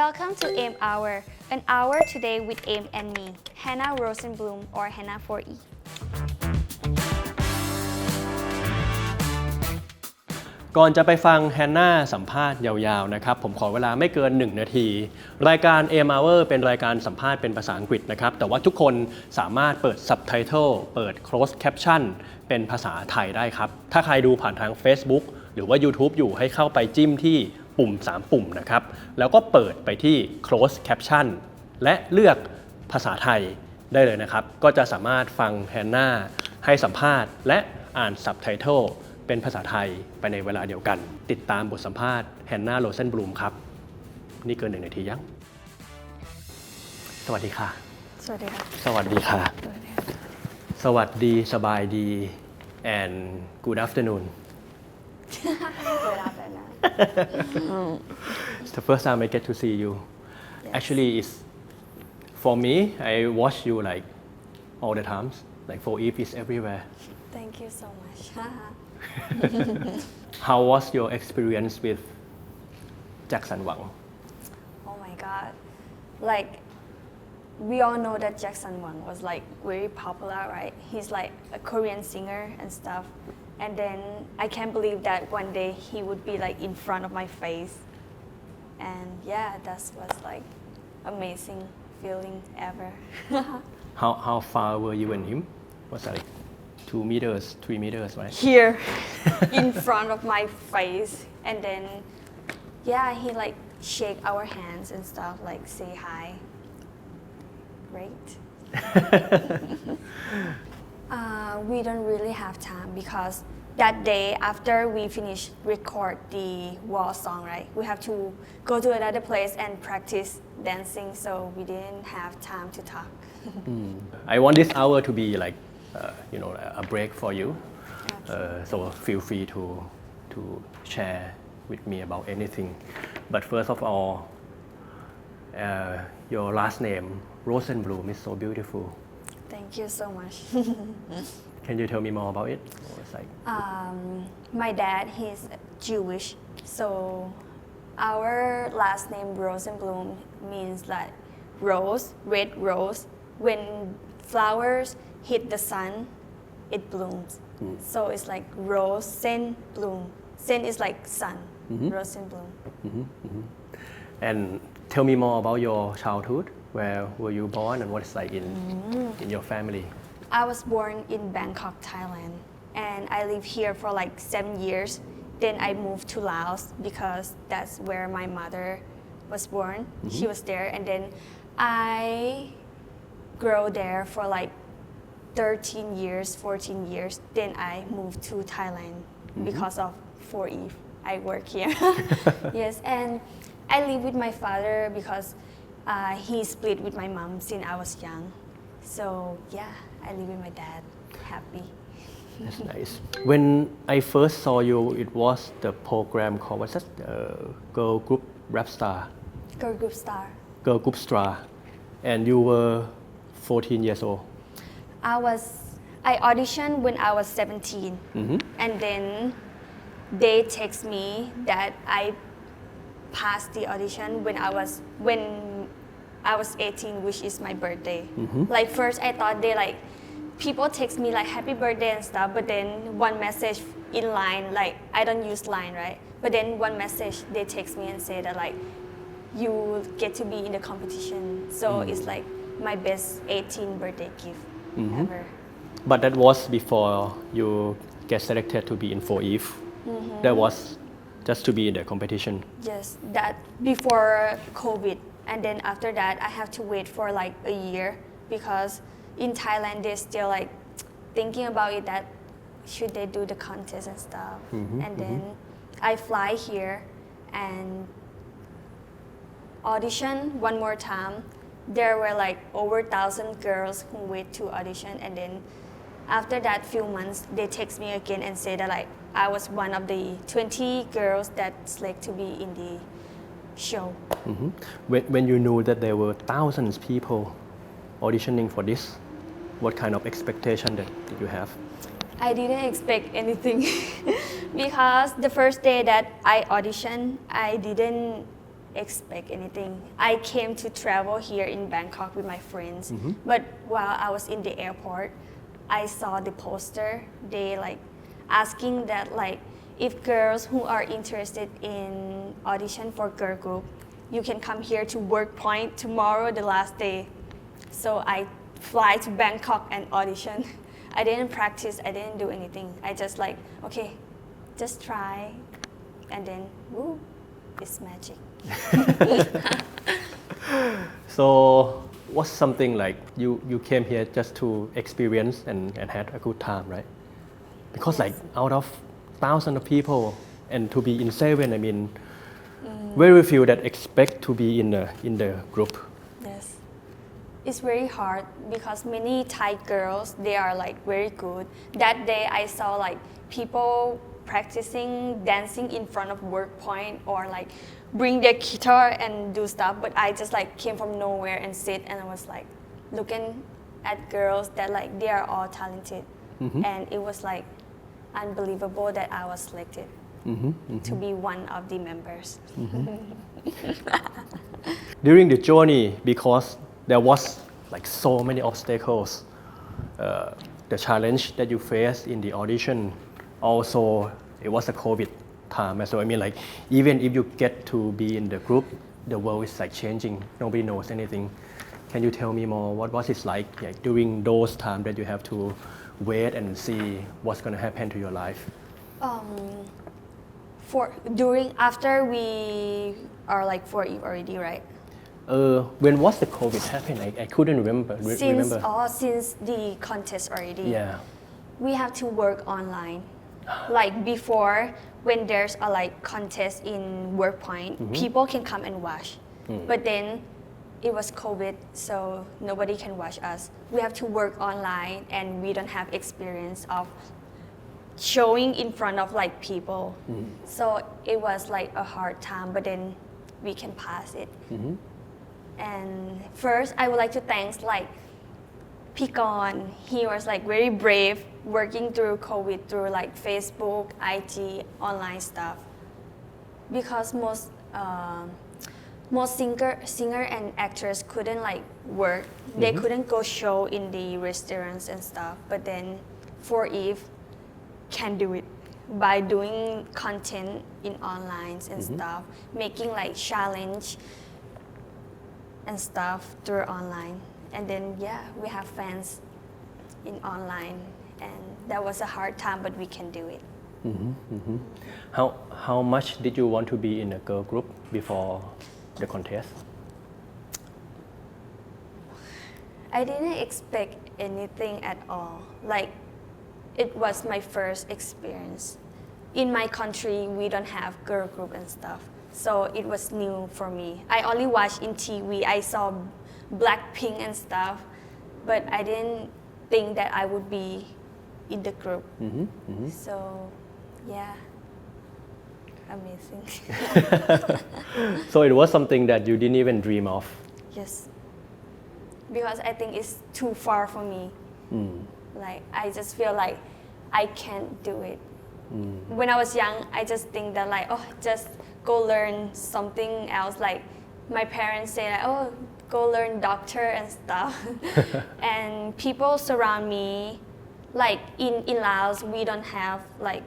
Welcome to AIM Hour, an hour today with AIM and me, Hannah Rosenbloom or Hannah 4E. ก่อนจะไปฟังแฮนนาสัมภาษณ์ยาวๆนะครับผมขอเวลาไม่เกิน1นาทีรายการ AIMHOUR เป็นรายการสัมภาษณ์เป็นภาษาอังกฤษนะครับแต่ว่าทุกคนสามารถเปิด Subtitle เปิด Closed Caption เป็นภาษาไทยได้ครับถ้าใครดูผ่านทาง Facebook หรือว่า YouTube อยู่ให้เข้าไปจิ้มที่ปุ่ม3ปุ่มนะครับแล้วก็เปิดไปที่ Closed Caption และเลือกภาษาไทยได้เลยนะครับก็จะสามารถฟังแฮนนาให้สัมภาษณ์และอ่าน Subtitleเป็นภาษาไทยไปในเวลาเดียวกันติดตามบทสัมภาษณ์แฮนนาโรเซนบลูมครับนี่เกิน1นาทียังสวัสดีค่ะสวัสดีค่ะสวัสดีค่ะสวัสดีสบายดี and good afternoon Good afternoon It's the first time I get to see you actually it's for me I watch you like all the times like for Eve is everywhere Thank you so much How was your experience with Jackson Wang? Oh my god like we all know that Jackson Wang was like very popular right he's like a Korean singer and stuff and then I can't believe that one day he would be like in front of my face and yeah that was like amazing feeling ever How far were you and him? Was that like 2 meters, 3 meters, right? Here, in front of my face, and then, yeah, he like shake our hands and stuff, like say hi. Great. We don't really have time because that day after we finish record the wall song, right? We have to go to another place and practice dancing, so we didn't have time to talk. I want this hour to be like a break for you. So feel free to share with me about anything. But first of all, your last name, Rosenbloom, is so beautiful. Thank you so much. Can you tell me more about it? My dad, he's Jewish, so our last name Rosenbloom means like rose, red rose. When flowers hit the sun, it blooms. So it's like Rosenbloom. Sen is like sun, Rosenbloom. And tell me more about your childhood. Where were you born and what it's like in your family? I was born in Bangkok, Thailand. And I lived here for like 7 years. Then I moved to Laos because that's where my mother was born. She was there. And then I grew there for like 13 years, 14 years. Then I moved to Thailand because of 4E. I work here. Yes, and I live with my father because he split with my mom since I was young. So yeah, I live with my dad. Happy. That's nice. When I first saw you, it was the program called what's that? Girl Group Rap Star. Girl Group Star. Girl Group Star. And you were 14 years old. I auditioned when I was 17, and then they text me that I passed the audition when I was 18, which is my birthday. Like first I thought people text me like happy birthday and stuff, but then one message in line, like I don't use line, right? But then one message they text me and say that like you get to be in the competition. So it's like my best 18 birthday gift ever. But that was before you get selected to be in 4E. That was just to be in the competition. Yes, that before COVID. And then after that, I have to wait for like a year because in Thailand, they're still like thinking about it that should they do the contest and stuff. And then I fly here and audition one more time. There were like over 1,000 girls who wait to audition, and then after that few months they text me again and say that like I was one of the 20 girls that selected to be in the show. When you knew that there were thousands of people auditioning for this, what kind of expectation did you have? I didn't expect anything because the first day that I auditioned, I didn't expect anything. I came to travel here in Bangkok with my friends, but while I was in the airport, I saw the poster. They like asking that like if girls who are interested in audition for girl group, you can come here to WorkPoint tomorrow, the last day. So I fly to Bangkok and audition. I didn't practice. I didn't do anything. I just like okay, just try, and then woo, it's magic. So what's something like you came here just to experience and had a good time, right? Because like out of thousands of people and to be in 7, I mean, very few that expect to be in the group. Yes, it's very hard because many Thai girls they are like very good. That day I saw like people practicing dancing in front of WorkPoint or like bring their guitar and do stuff, but I just like came from nowhere and sit and I was like looking at girls that like they are all talented, and it was like unbelievable that I was selected to be one of the members. During the journey, because there was like so many obstacles, the challenge that you faced in the audition, also it was a COVID time. So I mean like even if you get to be in the group, the world is like changing. Nobody knows anything. Can you tell me more? What was it like during those times that you have to wait and see what's going to happen to your life? After we are like 4 Eve already, right? When was the COVID happen? I couldn't remember. Since the contest already. Yeah. We have to work online. Like before, when there's a like contest in WorkPoint, people can come and watch. But then it was COVID, so nobody can watch us. We have to work online, and we don't have experience of showing in front of like people. So it was like a hard time, but then we can pass it. And first, I would like to thank like Pikon. He was like very brave working through COVID through like Facebook, IG, online stuff. Because most singer and actors couldn't like work. They couldn't go show in the restaurants and stuff. But then 4 Eve can do it by doing content in online and stuff, making like challenge and stuff through online. And then yeah, we have fans in online, and that was a hard time, but we can do it. How much did you want to be in a girl group before the contest? I didn't expect anything at all. Like it was my first experience. In my country, we don't have girl group and stuff, so it was new for me. I only watched in TV. I saw Blackpink and stuff, but I didn't think that I would be in the group. So yeah, amazing. So it was something that you didn't even dream of. Yes, because I think it's too far for me. Like I just feel like I can't do it. When I was young, I just think that like just go learn something else. Like my parents say like go learn doctor and stuff. And people surround me. Like in Laos, we don't have like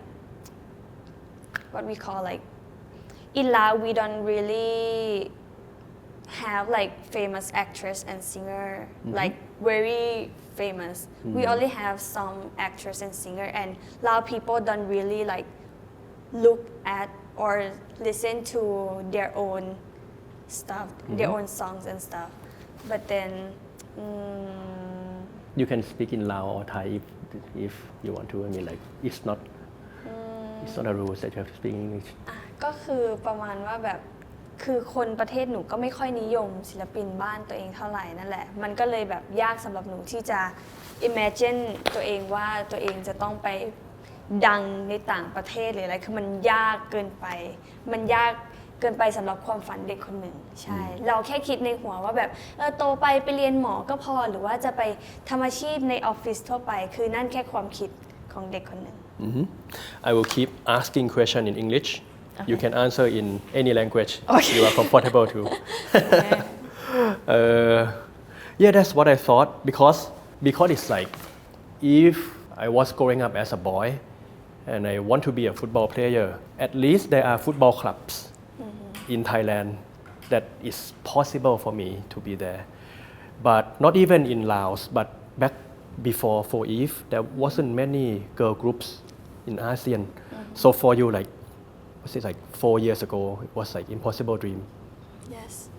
what we call like in Laos we don't really have like famous actress and singer like very famous. We only have some actress and singer, and Lao people don't really like look at or listen to their own stuff, their own songs and stuff. But then You can speak in Lao or Thai if you want to. I mean like it's not a rule that you have to speak in English. ก็คือประมาณว่าแบบคือคนประเทศหนูก็ไม่ค่อยนิยมศิลปินบ้านตัวเองเท่าไหร่นั่นแหละมันก็เลยแบบยากสำหรับหนูที่จะ imagine ตัวเองว่าตัวเองจะต้องไปดังในต่างประเทศหรืออะไรคือมันยากเกินไปมันยากเกินไปสำหรับความฝันเด็กคนหนึ่งใช่เราแค่คิดในหัวว่าแบบโตไปเรียนหมอก็พอหรือว่าจะไปทำอาชีพในออฟฟิศทั่วไปคือนั่นแค่ความคิดของเด็กคนหนึ่ง I will keep asking question in English You can answer in any language you are comfortable to. Yeah, that's what I thought because it's like if I was growing up as a boy and I want to be a football player, at least there are football clubs in Thailand that is possible for me to be there. But not even in Laos, but back before for Eve, there wasn't many girl groups in ASEAN. So for you, like, was it like 4 years ago, it was like impossible dream. Yes,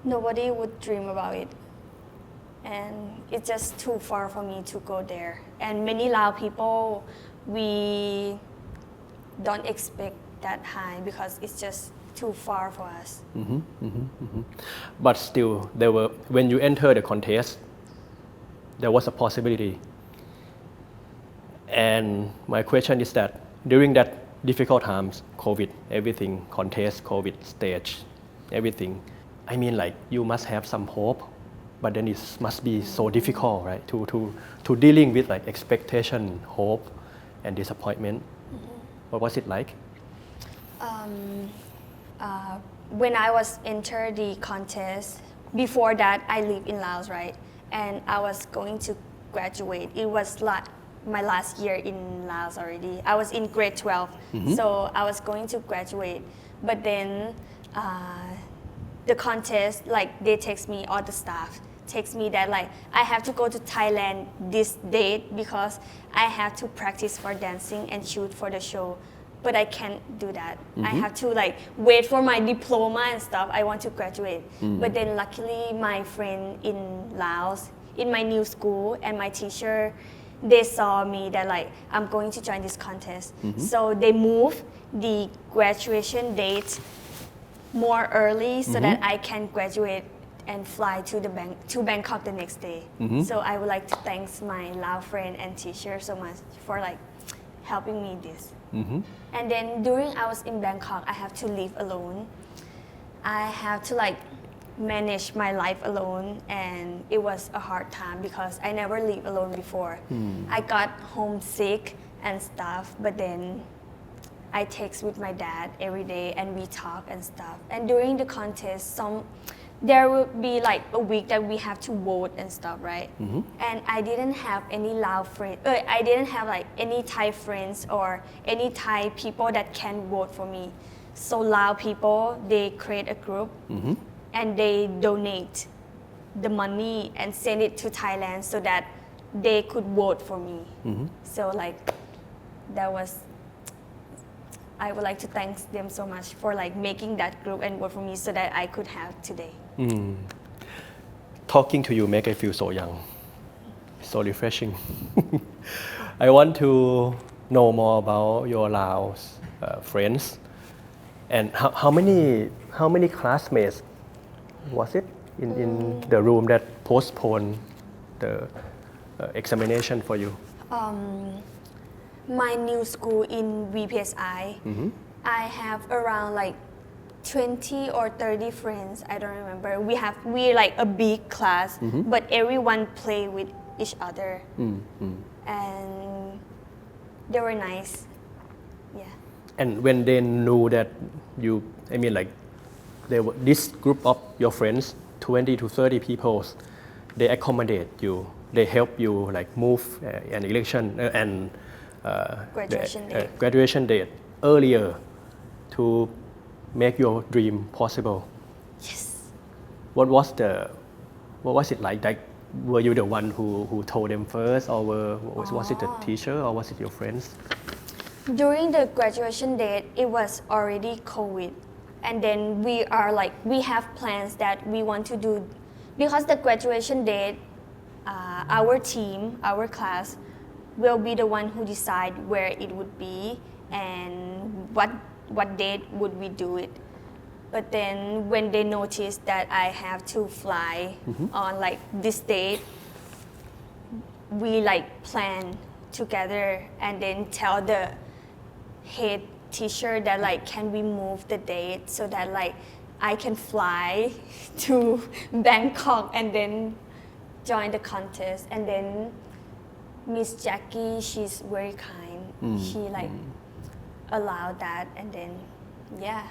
nobody would dream about it, and it's just too far for me to go there. And many Lao people, we don't expect that high because it's just too far for us. But still, there were when you enter the contest, there was a possibility. And my question is that during that difficult times, COVID, everything, contest, COVID stage, everything. I mean, like you must have some hope, but then it must be so difficult, right? To dealing with like expectation, hope, and disappointment. What was it like? When I was enter the contest, before that I live in Laos, right? And I was going to graduate. It was my last year in Laos already. I was in grade 12, so I was going to graduate. But then the contest, like they text me, all the staff text me that like I have to go to Thailand this date because I have to practice for dancing and shoot for the show. But I can't do that. I have to like wait for my diploma and stuff. I want to graduate. But then luckily my friend in Laos, in my new school, and my teacher, they saw me that like I'm going to join this contest. So they moved the graduation date more early so that I can graduate and fly to Bangkok the next day. So I would like to thank my Lao friend and teacher so much for like helping me this. And then during I was in Bangkok, I have to live alone. I have to like manage my life alone, and it was a hard time because I never lived alone before. I got homesick and stuff, but then I text with my dad every day and we talk and stuff. And during the contest, there will be like a week that we have to vote and stuff, right? And I didn't have any Lao friends. I didn't have like any Thai friends or any Thai people that can vote for me. So Lao people, they create a group and they donate the money and send it to Thailand so that they could vote for me. So like that was. I would like to thank them so much for like making that group and vote for me so that I could have today. Talking to you make I feel so young, so refreshing. I want to know more about your Laos friends and how many classmates was it in the room that postponed the examination for you? My new school in VPSI, I have around like 20 or 30 friends. I don't remember. We like a big class, but everyone play with each other, and they were nice. Yeah. And when they knew that I mean like this group of your friends, 20 to 30 people, they accommodate you. They help you like move an election and graduation date earlier to make your dream possible. Yes. What was it like? Like, were you the one who told them first, or was it the teacher, or was it your friends? During the graduation date, it was already COVID, and then we have plans that we want to do because the graduation date, our team, our class, will be the one who decide where it would be and what date would we do it. But then when they noticed that I have to fly on like this date, we like plan together and then tell the head teacher that like can we move the date so that like I can fly to Bangkok and then join the contest. And then Miss Jackie, she's very kind. She like allowed that, and then yeah,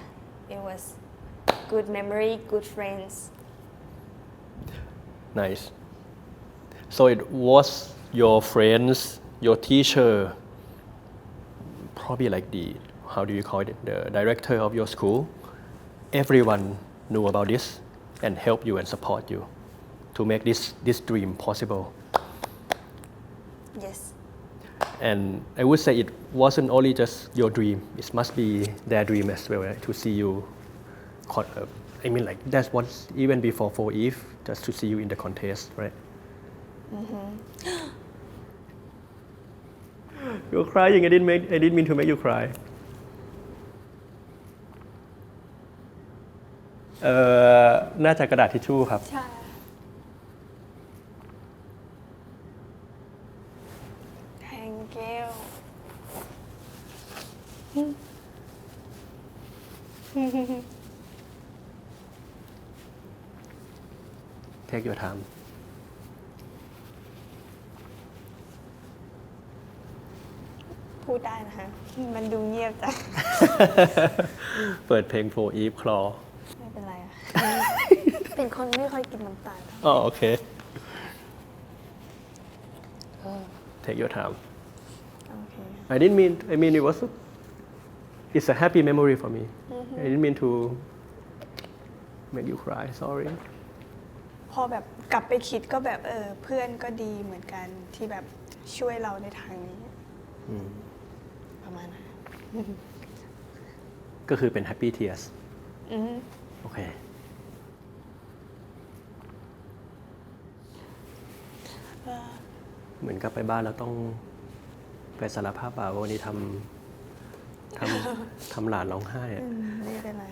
it was good memory, good friends. Nice. So it was your friends, your teacher, probably like the, how do you call it, the director of your school. Everyone knew about this and helped you and support you to make this dream possible. Yes. And I would say it wasn't only just your dream, it must be their dream as well, right? To see you, I mean like that's what even before for Eve, just to see you in the contest, right? You're crying, I didn't mean to make you cry. น่าจะกระดาษทิชชู่ครับ ใช่ Thank you. Take your time. พูดได้นะคะ มันดูเงียบจัง เปิดเพลง For Eve คลอ ไม่เป็นไรอะ เป็นคนไม่ค่อยกินน้ำตาล อ๋อโอเค Take your time. โอเค I mean it's a happy memory for me. I didn't mean to make you cry. Sorry. พอแบบกลับไปคิดก็แบบเพื่อนก็ดีเหมือนกันที่แบบช่วยเราในทางนี้ประมาณนั้น ก็คือเป็น happy tears. โอเค เหมือนกับไปบ้านแล้วต้องไปสารภาพว่าวันนี้ทำหลานร้องไห้อะ ไม่เป็นไร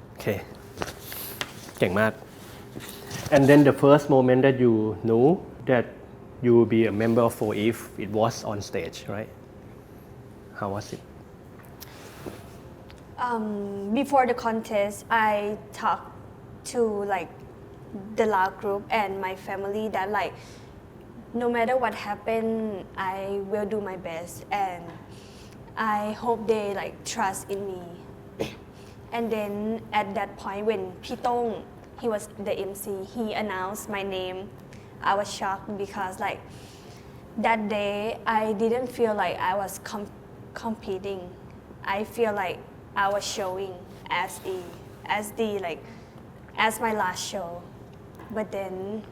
โอเค เก่งมาก and then the first moment that you knew that you will be a member of 4Eve it was on stage right how was it Before the contest I talked to like the Lao group and my family that like no matter what happened I will do my best and I hope they like trust in me and then at that point when Pitong he was the MC he announced my name I was shocked because like that day I didn't feel like I was competing I feel like I was showing as my last show but then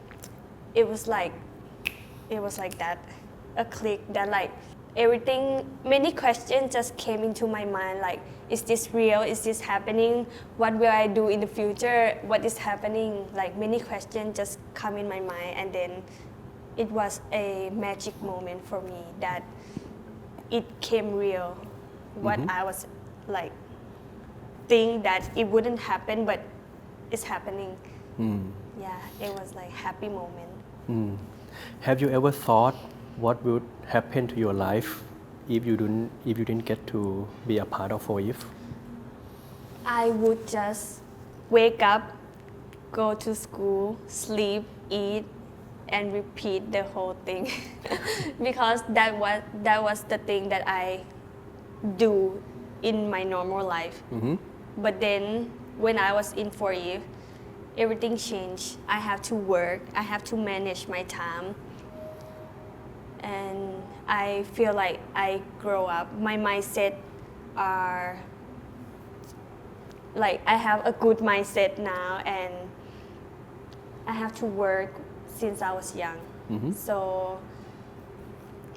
it was like that a click that like everything many questions just came into my mind like is this real is this happening what will I do in the future what is happening like many questions just come in my mind and then it was a magic moment for me that it came real what I was like think that it wouldn't happen but it's happening yeah it was like happy moment have you ever thought what would happen to your life if you didn't get to be a part of 4Eve I would just wake up go to school sleep eat and repeat the whole thing because that was the thing that I do in my normal life but then when I was in 4Eve everything changed I have to work I have to manage my time and I feel like I grow up my mindset are like I have a good mindset now and I have to work since I was young so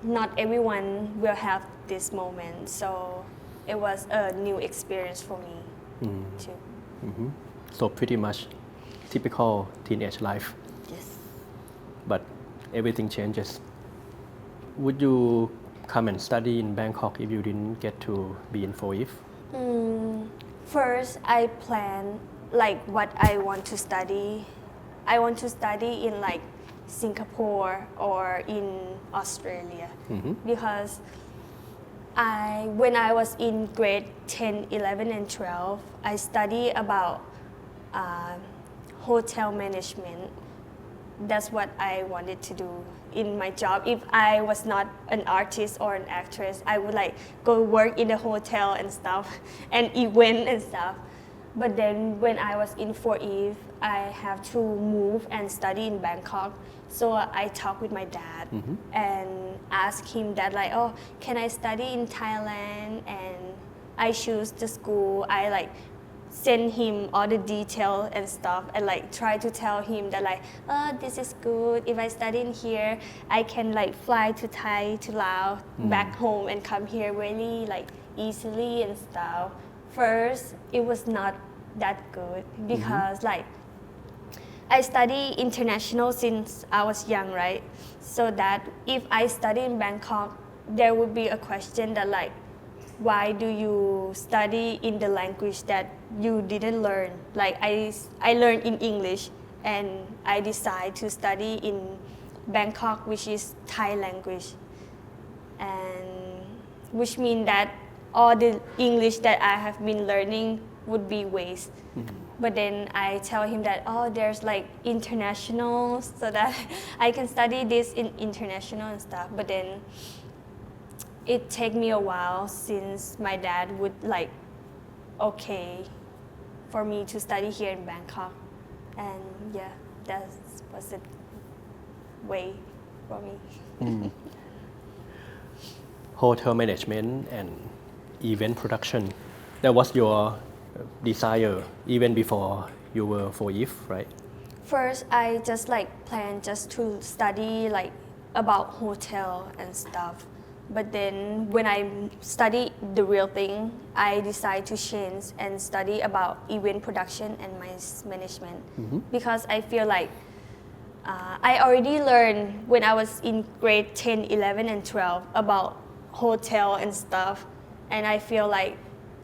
not everyone will have this moment so it was a new experience for me too so pretty much typical teenage life yes but everything changes would you come and study in Bangkok if you didn't get to be in 4Eve first I plan like what I want to study I want to study in like Singapore or in Australia because when I was in grade 10, 11 and 12 I studied about hotel management that's what I wanted to do in my job. If I was not an artist or an actress, I would like go work in a hotel and stuff and event and stuff. But then when I was in 4Eve, I have to move and study in Bangkok. So I talked with my dad and asked him that like, oh, can I study in Thailand? And I choose the school. I like send him all the detail and stuff and like try to tell him that like, oh, this is good. If I study in here, I can like fly to Thai, to Laos, back home and come here really like easily and stuff. First, it was not that good because like I study international since I was young, right? So that if I study in Bangkok, there would be a question that like, why do you study in the language that you didn't learn? Like I learned in English and I decided to study in Bangkok, which is Thai language. And which means that all the English that I have been learning would be waste. But then I tell him that, oh, there's like international so that I can study this in international and stuff. But then it take me a while since my dad would like, okay, for me to study here in Bangkok. And yeah, that was the way for me. Hotel management and event production, that was your desire even before you were 4Eve, right? First, I just like planned just to study like about hotel and stuff. But then when I study the real thing, I decided to change and study about event production and mass management. Because I feel like I already learned when I was in grade 10, 11 and 12 about hotel and stuff. And I feel like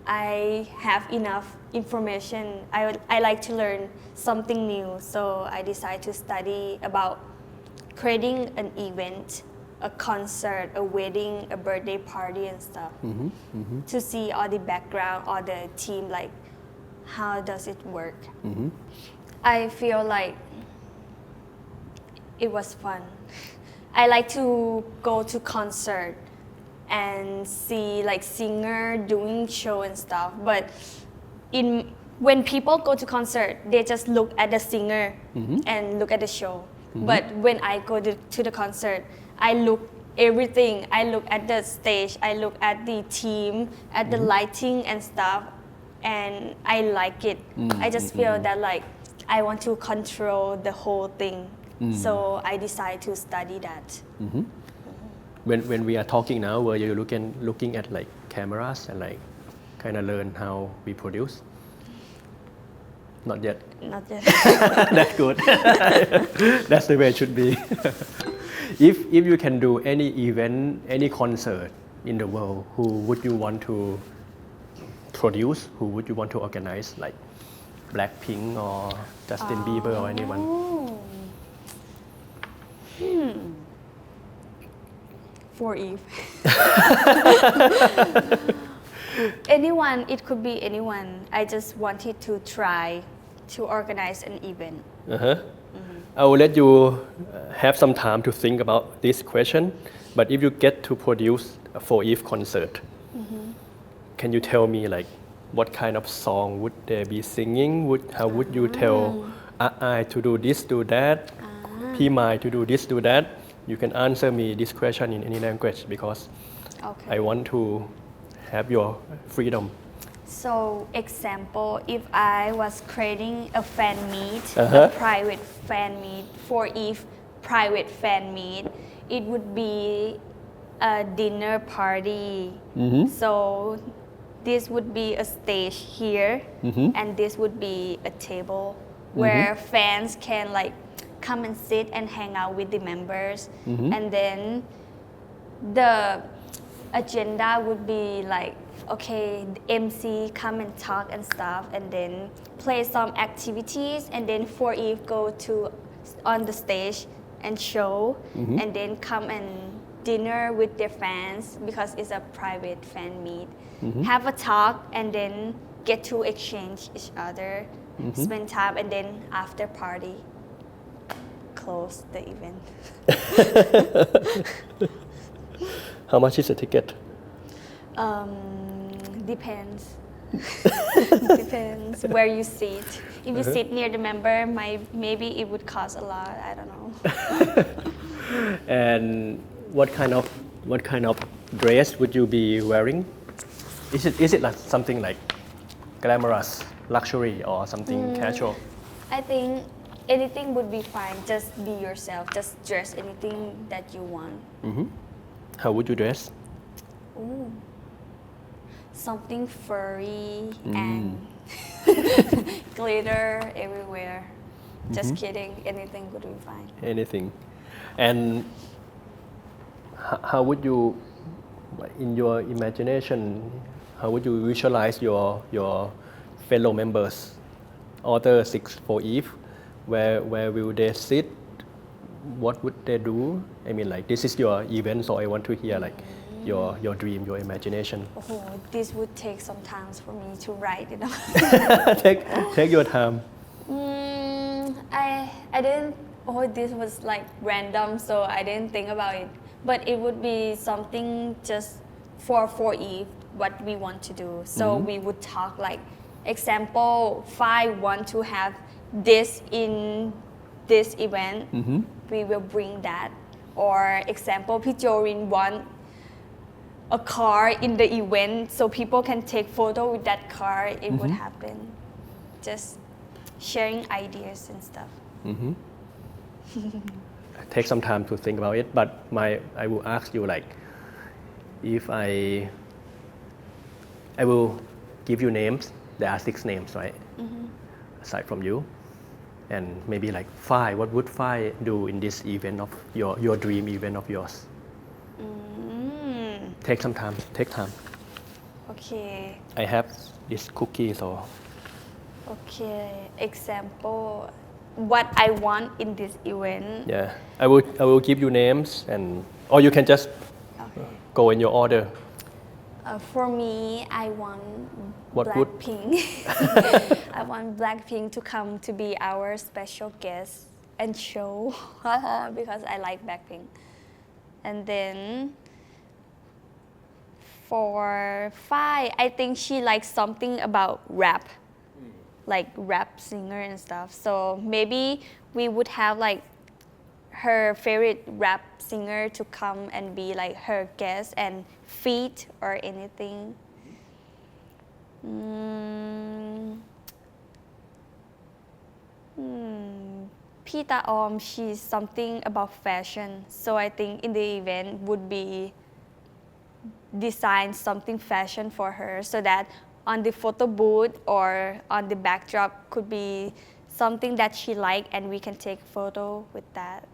I have enough information. I like to learn something new. So I decided to study about creating an event, a concert, a wedding, a birthday party and stuff. To see all the background, all the team, like how does it work. I feel like it was fun. I like to go to concert and see like singer doing show and stuff. But when people go to concert, they just look at the singer and look at the show. But when I go to the concert, I look everything. I look at the stage, I look at the team, at the lighting and stuff, and I like it. I just feel that like I want to control the whole thing. So I decided to study that. When we are talking now, were you looking at like cameras and like kind of learn how we produce? Not yet. Not yet. That's good. That's the way it should be. If you can do any event, any concert in the world, who would you want to produce? Who would you want to organize? Like Blackpink or Justin Bieber or anyone? 4Eve. Anyone, it could be anyone. I just wanted to try to organize an event. I will let you have some time to think about this question. But if you get to produce a 4Eve concert, can you tell me like what kind of song would they be singing? How would you tell I to do this, do that, P Mai to do this, do that? You can answer me this question in any language because I want to have your freedom. So, example, if I was creating a fan meet, a private fan meet, 4Eve private fan meet, it would be a dinner party. So, this would be a stage here, and this would be a table where fans can like come and sit and hang out with the members. And then the agenda would be like, okay, the MC come and talk and stuff, and then play some activities, and then 4Eve go on the stage and show, and then come and dinner with their fans because it's a private fan meet. Have a talk and then get to exchange each other, spend time, and then after party. close the event. How much is the ticket? Depends. Depends where you sit. If you sit near the member, maybe it would cost a lot. I don't know. And what kind of dress would you be wearing? Is it like something like glamorous, luxury, or something casual? I think anything would be fine. Just be yourself. Just dress anything that you want. How would you dress? Ooh. Something furry and glitter everywhere. Just kidding. Anything would be fine. Anything. And how would you, in your imagination, how would you visualize your fellow members, Author 6 for Eve? Where will they sit? What would they do? I mean, like, this is your event, so I want to hear like your dream, your imagination. Oh, this would take some time for me to write, you know. Take your time. I didn't. Oh, this was like random, so I didn't think about it. But it would be something just for Eve, what we want to do. So we would talk like, example, if I want to have this in this event, we will bring that. Or example, Pijorin want a car in the event so people can take photo with that car. It would happen. Just sharing ideas and stuff. Take some time to think about it, but I will ask you like, if I will give you names. There are 6 names, right? Aside from you, and maybe like Phi. What would Phi do in this event of your dream event of yours? Take some time. Take time. Okay. I have this cookie, so. Okay. Example, what I want in this event. Yeah, I will give you names, and or you can just go in your order. For me, I want Blackpink. I want Blackpink to come to be our special guest and show because I like Blackpink. And then for Phi, I think she likes something about rap, like rap singer and stuff. So maybe we would have like her favorite rap singer to come and be like her guest and feat or anything. Pita Om, she's something about fashion. So I think in the event would be design something fashion for her so that on the photo booth or on the backdrop could be something that she like and we can take photo with that.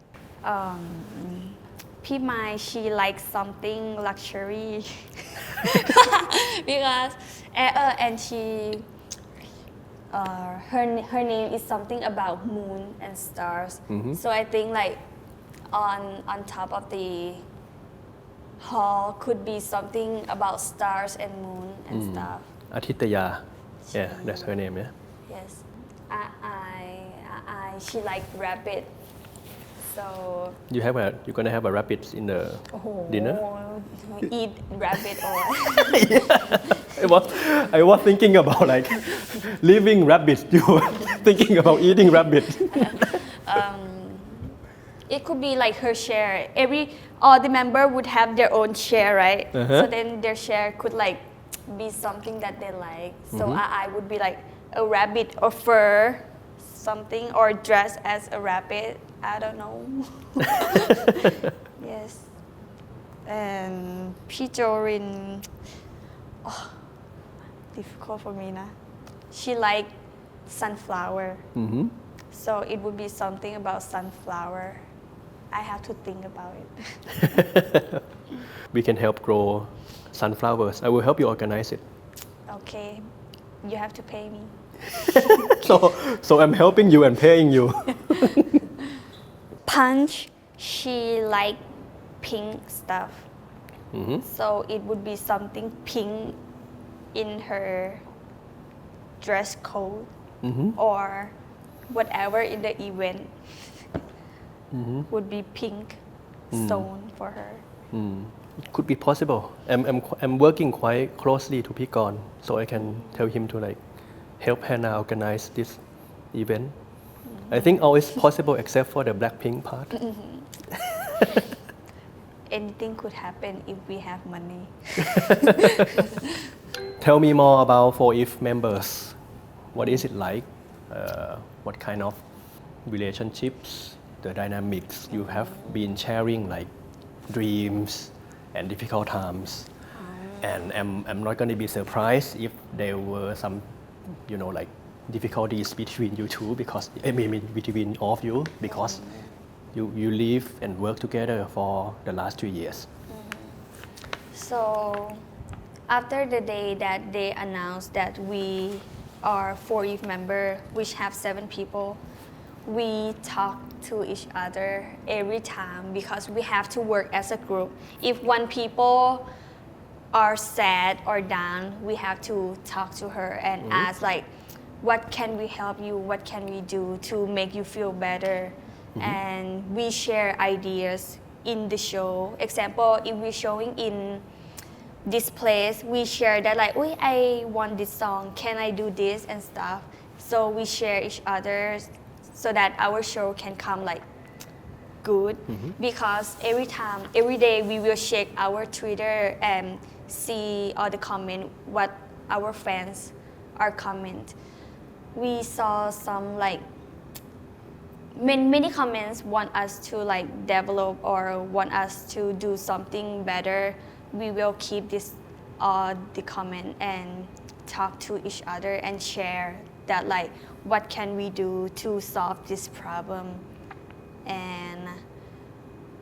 P Mai, she likes something luxury because and she her name is something about moon and stars. So I think like on top of the hall could be something about stars and moon and stuff. Atitaya. Yeah, that's her name, yeah. Yes. She like rabbit. So you're gonna have a rabbit in the dinner? Eat rabbit or I was thinking about like leaving rabbits. You were thinking about eating rabbit. It could be like her share. All the member would have their own share, right? So then their share could like be something that they like. So I would be like a rabbit or fur, something, or dress as a rabbit. I don't know. Yes. And Pijorin, difficult for me, nah. She like sunflower. So it would be something about sunflower. I have to think about it. We can help grow sunflowers. I will help you organize it. Okay. You have to pay me. So I'm helping you and paying you. Punch, she like pink stuff. So it would be something pink in her dress code or whatever in the event. would be pink zone for her. It could be possible. I'm working quite closely to Pigon, so I can tell him to like help Hannah organize this event. I think all is possible except for the Blackpink part. Anything could happen if we have money. Tell me more about 4if members. What is it like? What kind of relationships, the dynamics you have been sharing, like dreams and difficult times. And I'm not going to be surprised if there were some, like difficulties between you two because I mean between all of you because you live and work together for the last 2 years. So after the day that they announced that we are 4if member, which have 7 people, we talk to each other every time because we have to work as a group. If one people are sad or down, we have to talk to her and ask like, what can we help you? What can we do to make you feel better? And we share ideas in the show. Example, if we're showing in this place, we share that like, oh, I want this song. Can I do this and stuff? So we share each other so that our show can come like good. Because every day we will check our Twitter and see all the comment what our fans are comment. We saw some like many comments want us to like develop or want us to do something better. We will keep this the comment and talk to each other and share that like what can we do to solve this problem. And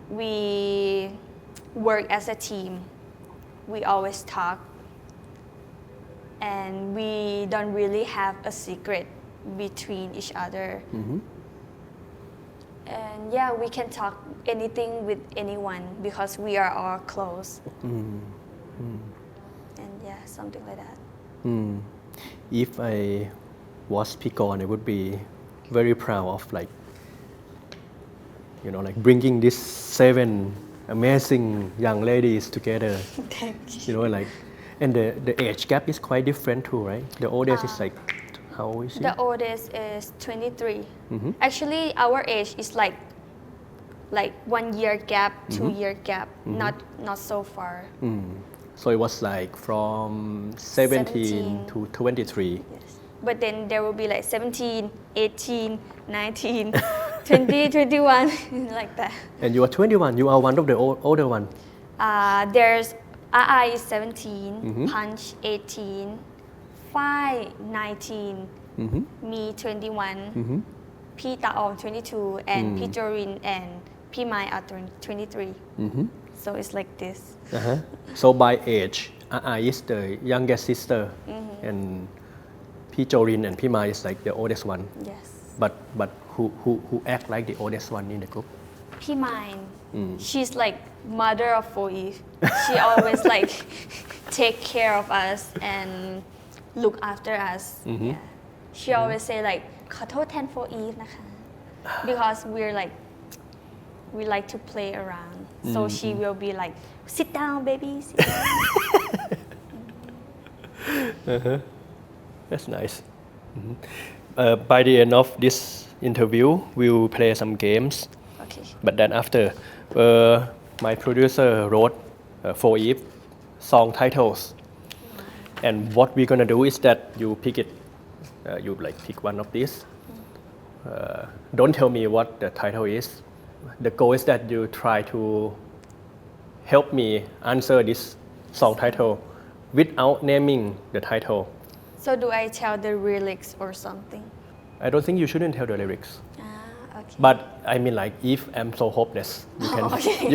we work as a team. We always talk and we don't really have a secret between each other. And yeah, we can talk anything with anyone because we are all close. And yeah, something like that. If I was Pigon, I would be very proud of like bringing these 7 amazing young ladies together. Thank you. Like, and the age gap is quite different too, right? The oldest is like, how old is she? The oldest is 23. Actually, our age is like 1 year gap, 2 year gap, not so far. So it was like from 17 to 23. Yes. But then there will be like 17, 18, 19, 20, 21, like that. And you are 21. You are one of the older one. There's I is 17, Punch 18, Phai 19, me 21, P Taom 22, and P Jorin and P Mai are 23. So it's like this. So by age, I is the youngest sister, and P Jorin and P Mai is like the oldest one. Yes. But who act like the oldest one in the group? P Mai, she's like mother of 4if. She always like take care of us and look after us. Yeah. She always say like ขอโทษแทน 4if นะคะ because we like to play around. So she will be like, sit down, baby. Sit down. That's nice. By the end of this interview, we'll play some games. Okay. But then after, my producer wrote 4if song titles. And what we're gonna do is that you pick it. You like pick one of these. Don't tell me what the title is. The goal is that you try to help me answer this song title without naming the title. So do I tell the lyrics or something? I don't think you shouldn't tell the lyrics. Okay. But I mean, like, if I'm so hopeless, okay.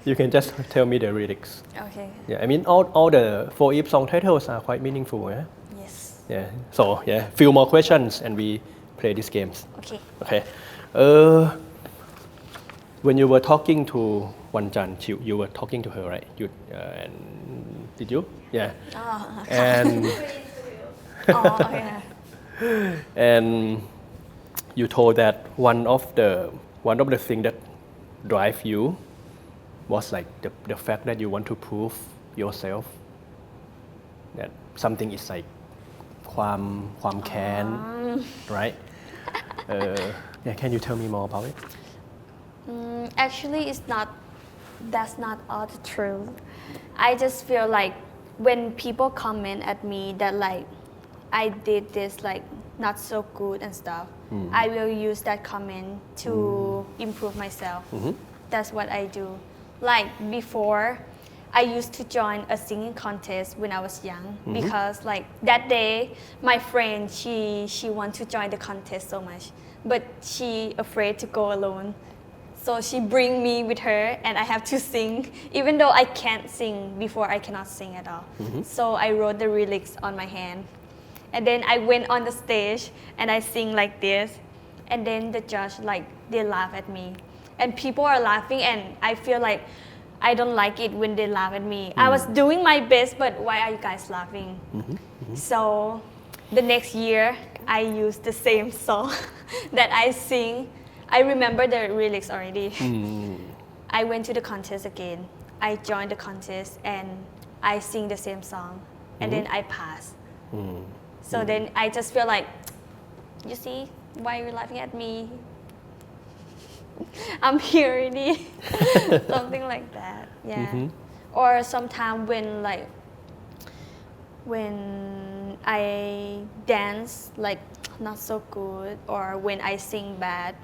you can just tell me the lyrics. Okay. Yeah, I mean, all the 4if song titles are quite meaningful. Yeah. Yes. Yeah. So yeah, few more questions and we play these games. Okay. Okay. When you were talking to Wanjan, you were talking to her, right? And did you? Yeah. And Okay. and you told that one of the one of the things that drive you was like the fact that you want to prove yourself that something is like ความแค้น right yeah can you tell me more about it Actually that's not all the truth I just feel like when people comment at me that like I did this like not so good and stuff I will use that comment to improve myself that's what I do like before I used to join a singing contest when I was young because like that day my friend she want to join the contest so much but she afraid to go alone so she bring me with her and I have to sing even though I can't sing before I cannot sing at all so I wrote the lyrics on my hand and then I went on the stage and I sing like this and then the judge like they laugh at me and people are laughing and I feel like I don't like it when they laugh at me I was doing my best but why are you guys laughing so the next year I used the same song that I sing I remember the lyrics already I went to the contest again I joined the contest and I sing the same song and then I pass so then I just feel like you see why are you laughing at me I'm here already something like that yeah or sometimes when I dance like not so good or when I sing bad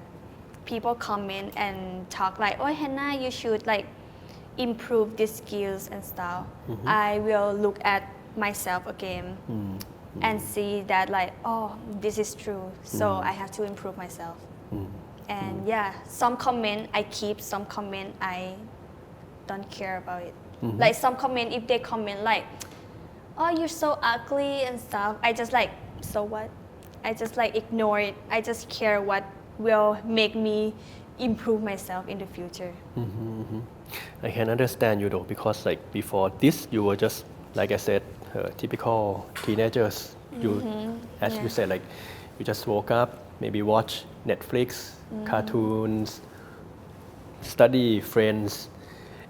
people comment and talk like oh Hannah you should like improve these skills and stuff I will look at myself again and see that like oh this is true so I have to improve myself and yeah some comment I keep some comment I don't care about it like some comment if they comment like oh you're so ugly and stuff I just like so what I just like ignore it I just care what will make me improve myself in the future I can understand you though because like before this you were just like I said typical teenagers you as you said like you just woke up maybe watch Netflix cartoons study friends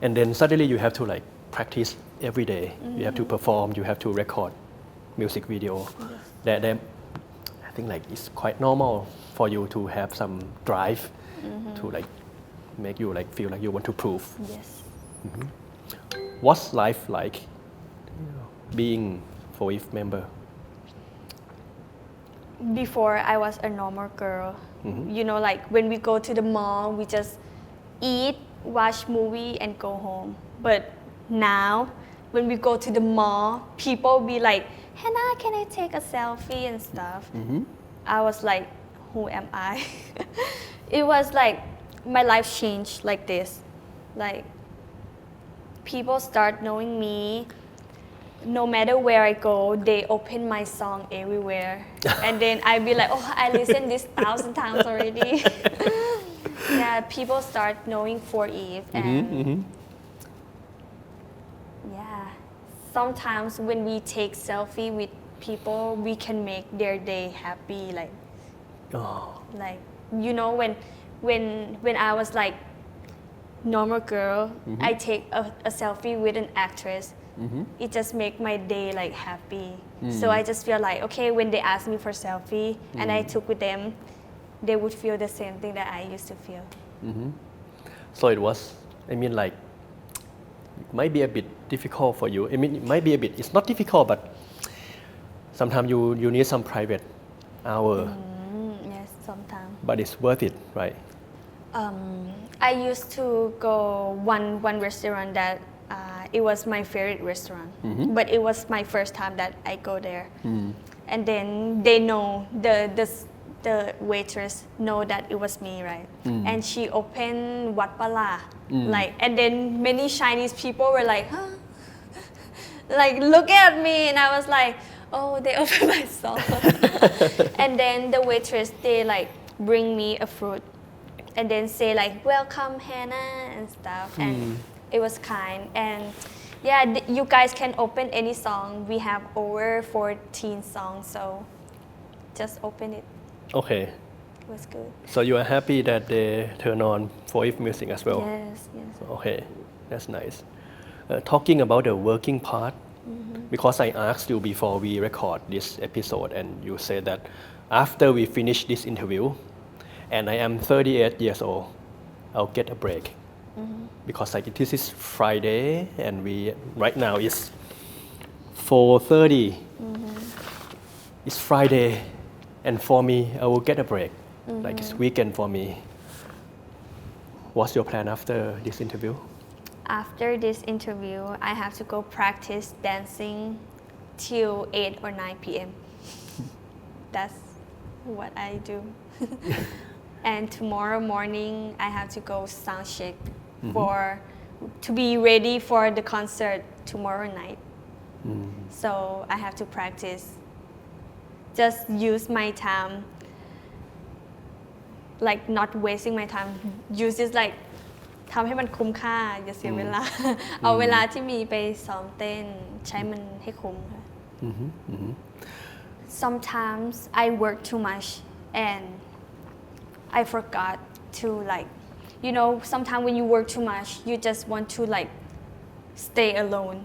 and then suddenly you have to like practice every day you have to perform you have to record music video that I think like it's quite normal for you to have some drive to like make you like feel like you want to prove yes what's life like being FOIF member before I was a normal girl you know like when we go to the mall we just eat watch movie and go home but now when we go to the mall people be like Hannah can I take a selfie and stuff I was like who am I it was like my life changed like this like people start knowing me no matter where I go they open my song everywhere and then I be like oh I listened this 1,000 times already yeah people start knowing FOIF and yeah sometimes when we take selfie with people we can make their day happy like like you know when I was like normal girl I take a selfie with an actress it just make my day like happy so I just feel like okay when they ask me for selfie and I took with them they would feel the same thing that I used to feel so it was I mean like it might be a bit difficult for you I mean it might be a bit it's not difficult but sometimes you need some private hour yes sometimes but it's worth it right I used to go one restaurant that it was my favorite restaurant but it was my first time that I go there and then they know the waitress know that it was me right and she opened Wat Pala like and then many Chinese people were like huh like look at me and I was like oh they opened my song and then the waitress they like bring me a fruit and then say like welcome Hannah and stuff and it was kind and yeah you guys can open any song we have over 14 songs so just open it okay it was good. So you are happy that they turn on for Eve music as well? Yes, yes. Okay, that's nice. Talking about the working part, because I asked you before we record this episode, and you said that after we finish this interview, and I am 38 years old, I'll get a break. Because like this is Friday, and we right now is 4:30. It's Friday, and for me, I will get a break. Like it's weekend for me. What's your plan after this interview? After this interview, I have to go practice dancing till 8 or 9 p.m. That's what I do. And tomorrow morning, I have to go sound check to be ready for the concert tomorrow night. So I have to practice. Just use my time, like not wasting my time. Use it like ทำให้มันคุ้มค่าอย่าเสียเวลา เอาเวลาที่มีไปซ้อมเต้นใช้มันให้คุ้มค่ะ Sometimes I work too much and I forgot to like sometimes when you work too much you just want to like stay alone.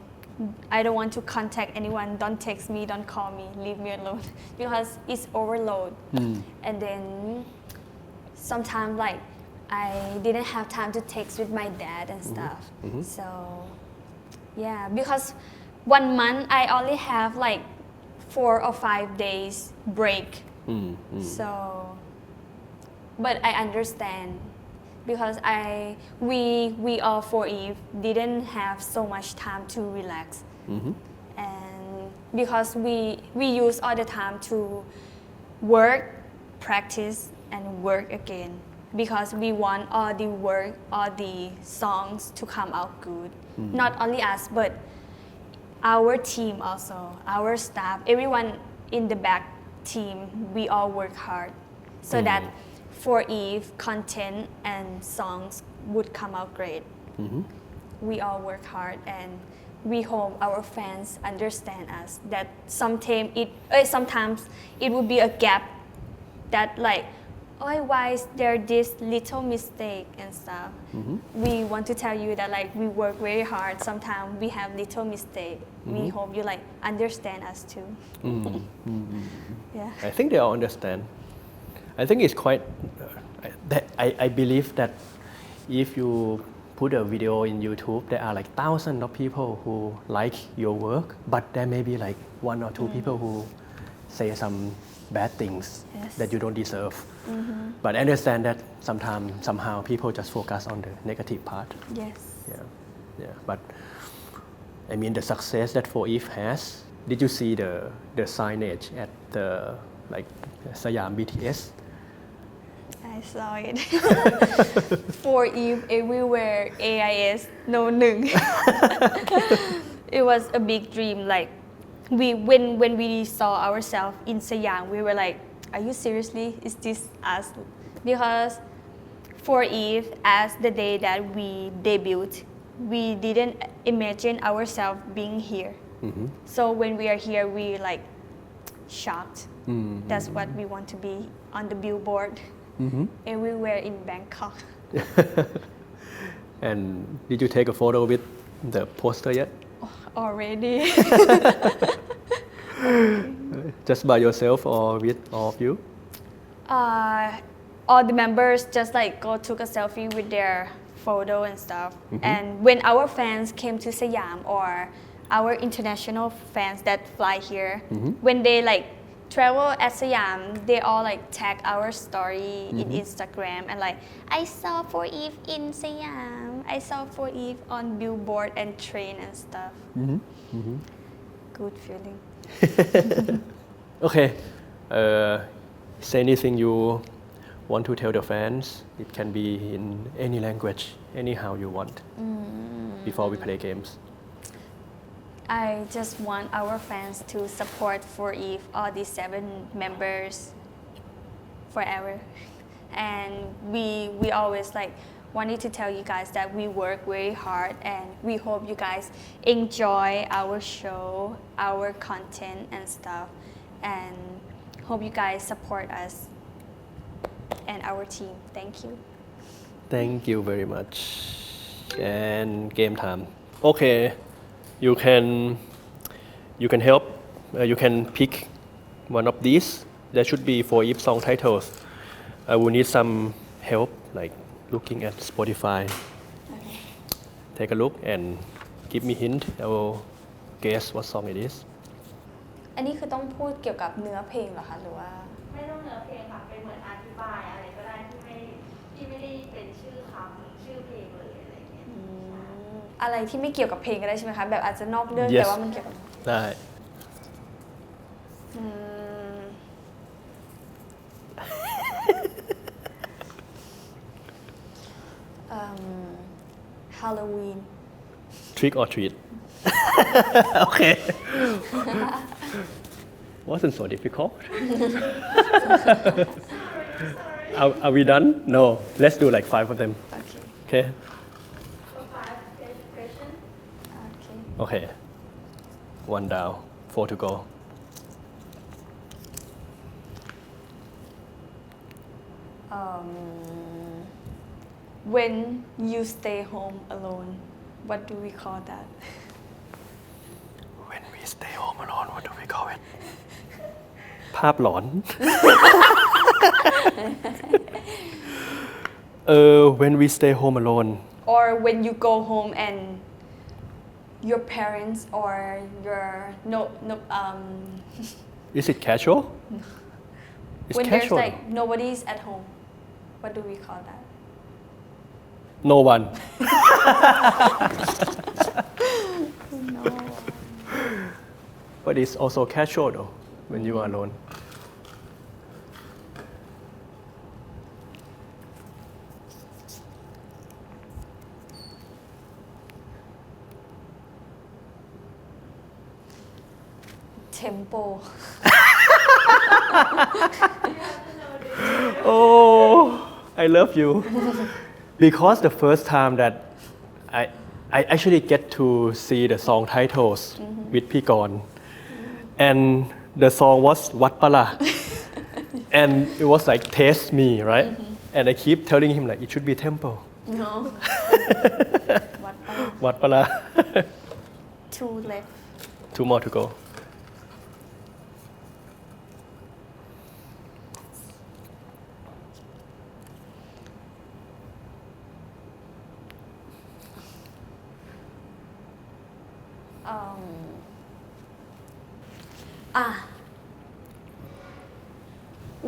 I don't want to contact anyone. Don't text me, don't call me, leave me alone because it's overload. And then sometimes like I didn't have time to text with my dad and stuff. So yeah, because 1 month I only have like 4 or 5 days break. So but I understand because we all for Eve didn't have so much time to relax. And because we use all the time to work, practice and work again. Because we want all the work, all the songs to come out good. Not only us, but our team also, our staff, everyone in the back team, we all work hard so that for Eve, content and songs would come out great. We all work hard and we hope our fans understand us that sometimes it would be a gap that like, oh, why is there this little mistake and stuff? We want to tell you that like we work very hard. Sometimes we have little mistake. We hope you like understand us too. Yeah. I think they all understand. I think it's quite. I believe that if you put a video in YouTube, there are like thousands of people who like your work, but there may be like 1 or 2 people who say some bad things that you don't deserve. But I understand that somehow people just focus on the negative part. Yes. Yeah. But I mean the success that 4Eve has. Did you see the signage at the like Siam BTS? I saw it. For Eve everywhere, AIS, no Nung. It was a big dream. Like when we saw ourselves in Siam, we were like, are you seriously? Is this us? Because for Eve, as the day that we debuted, we didn't imagine ourselves being here. So when we are here, we like shocked. That's what we want to be on the billboard everywhere in Bangkok. And did you take a photo with the poster yet? Already. Just by yourself or with all of you? All the members just like took a selfie with their photo and stuff. And when our fans came to Siam or our international fans that fly here, when they like travel at Siam, they all like tag our story in Instagram and like, I saw 4Eve in Siam, I saw 4Eve on billboard and train and stuff. Good feeling. Okay. Say anything you want to tell the fans. It can be in any language, anyhow you want. Before we play games. I just want our fans to support 4Eve, all the 7 members forever. And we always like wanted to tell you guys that we work very hard and we hope you guys enjoy our show, our content and stuff, and hope you guys support us. and our team. Thank you. Thank you very much. And game time. Okay, you can help. You can pick one of these. There should be for each song titles. I will need some help, like looking at Spotify. Okay. Take a look and give me hint. I will guess what song it is. อันนี้คือต้องพูดเกี่ยวกับเนื้อเพลงเหรอคะหรือว่า ไม่ต้องเนื้อเพลงค่ะเป็นเหมือนอธิบายอะไรก็ได้ที่ไม่ได้เป็นชื่อคำชื่อเพลงเลยอะไรเงี้ย อะไรที่ไม่เกี่ยวกับเพลงก็ได้ใช่ไหมคะแบบอาจจะนอกเรื่อง Yes. แต่ว่ามันเกี่ยวกับ ได้ Halloween Trick or treat. Okay. Wasn't so difficult. Are we done? No. Let's do like 5 of them. okay Okay. So 5 question okay Okay. 1 down. 4 to go. When you stay home alone what do we call that When we stay home alone, what do we call it? ภาพหลอน When we stay home alone. or when you go home and your parents or your Is it casual? It's when casual. there's like nobody's at home what do we call that No one. no But it's also casual though, when you are alone. tempo Oh, I love you. Because the first time that I actually get to see the song titles with Pigon, and the song was Wat Pala, and it was like taste me, right? And I keep telling him like it should be tempo. no what Wat Pala. two left 2 more to go.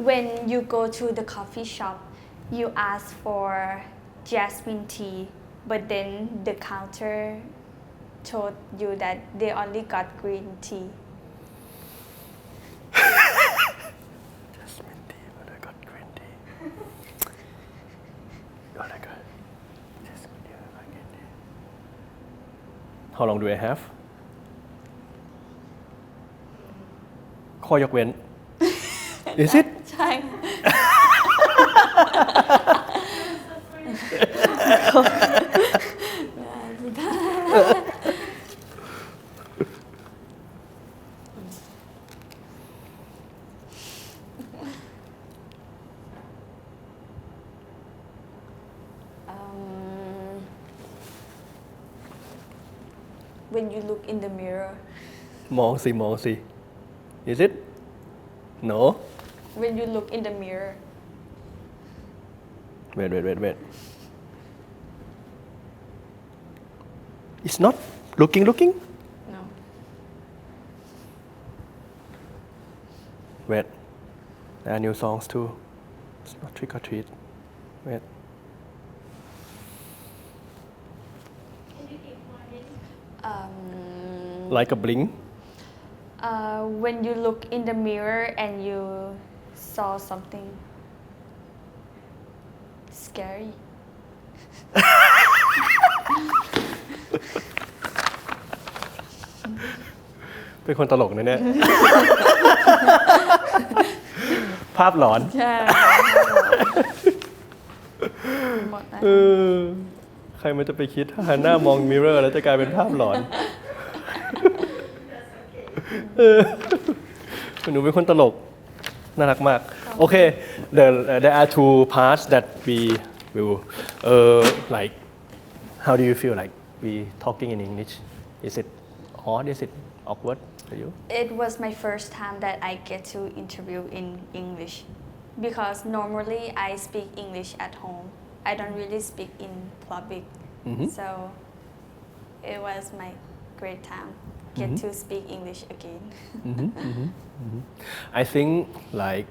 When you go to the coffee shop, you ask for jasmine tea, but then the counter told you that they only got green tea. Jasmine tea, but I got green tea. Oh my god. Jasmine tea, I got green tea. How long do I have? ข้อยกเว้น Is it? ใช่ When you look in the mirror มองสิ Is it? No? when you look in the mirror Wait. It's not looking? no Wait. There are new songs too. It's not trick or treat. Wait. can you give more hint Like a bling? when you look in the mirror and you saw something scary เป็นคนตลกนะเนี่ย ภาพหลอน ใช่หมดนะ ใครมันจะไปคิดถ้าหันหน้ามองมิเรอร์แล้วจะกลายเป็นภาพหลอน หนูเป็นคนตลก น่ารักมาก Okay, there are two parts that we will like. How do you feel like we talking in English? Is it odd? Is it awkward for you? It was my first time that I get to interview in English because normally I speak English at home. I don't really speak in public. So it was my great time get to speak English again. I think like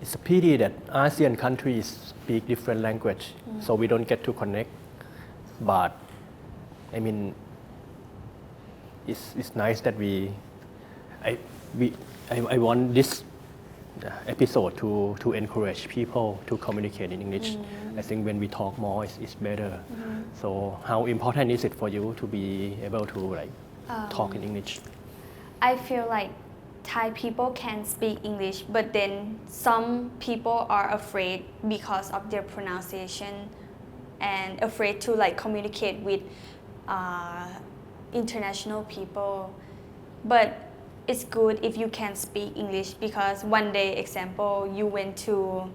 it's a pity that ASEAN countries speak different language, so we don't get to connect. But I mean, it's nice that I want this episode to encourage people to communicate in English. I think when we talk more, it's better. So how important is it for you to be able to like talk in English? I feel like Thai people can speak English, but then some people are afraid because of their pronunciation and afraid to like communicate with international people. But it's good if you can speak English because one day, example, you went to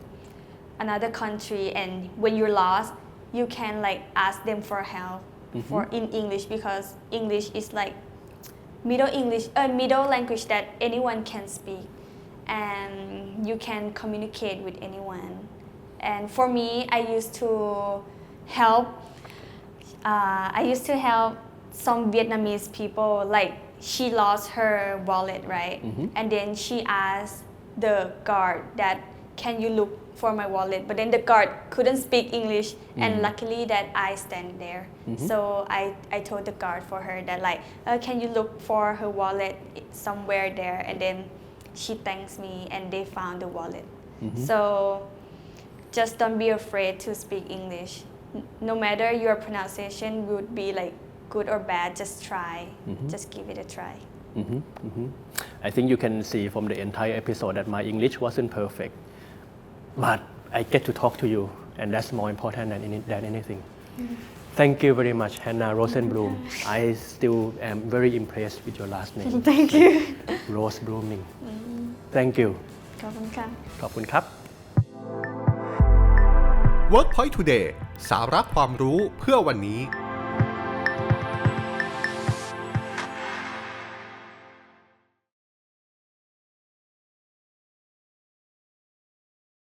another country and when you're lost, you can like ask them for help for in English because English is like middle language that anyone can speak and you can communicate with anyone. And for me, I used to help some Vietnamese people. Like she lost her wallet, right? And then she asked the guard that can you look for my wallet, but then the guard couldn't speak English and luckily that I stand there. So I told the guard for her that like can you look for her wallet somewhere there, and then she thanks me and they found the wallet. So just don't be afraid to speak English. No matter your pronunciation would be like good or bad, just try. Just give it a try. I think you can see from the entire episode that my English wasn't perfect, but I get to talk to you, and that's more important than anything. Thank you very much, Hannah Rosenbloom. I still am very impressed with your last name. Thank you. Rose blooming. Thank you. ขอบคุณค่ะ ขอบคุณครับ workpoint today สาระความรู้เพื่อวันนี้